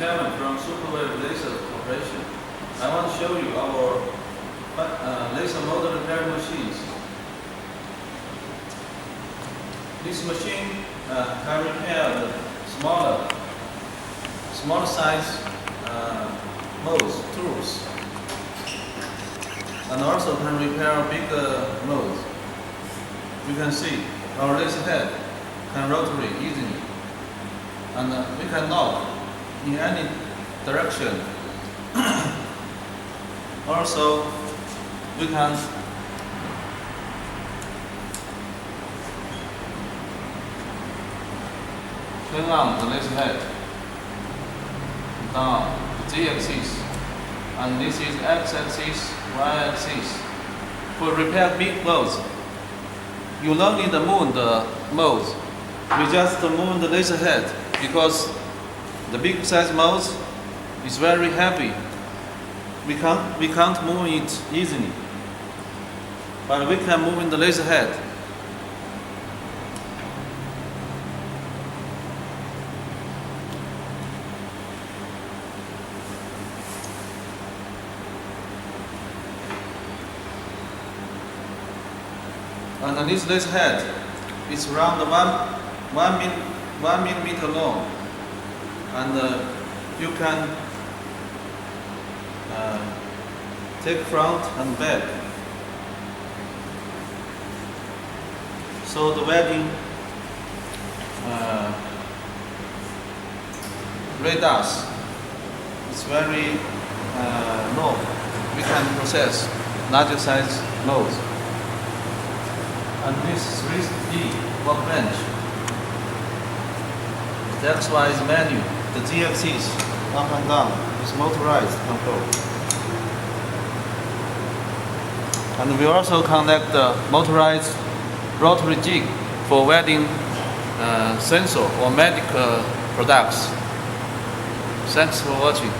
Kevin from Superwave Laser Corporation. I want to show you our laser motor repair machines. This machine can repair the smaller size molds, tools, and also can repair bigger molds. You can see our laser head can rotary easily, and we can knock in any direction. Also, we can turn on the laser head down Z-axis, and this is X-axis, Y-axis. For repair big molds, you don't need to move the molds. We just move the laser head because the big size molds is very heavy. We can't move it easily, but we can move in the laser head. And this laser head is around 1 millimeter long, and you can take front and back. So the welding radius is very low. We can process larger size molds. And this 3D workbench. The XY is menu. The Z-axis up and down is motorized control. And we also connect the motorized rotary jig for welding sensor or medical products. Thanks for watching.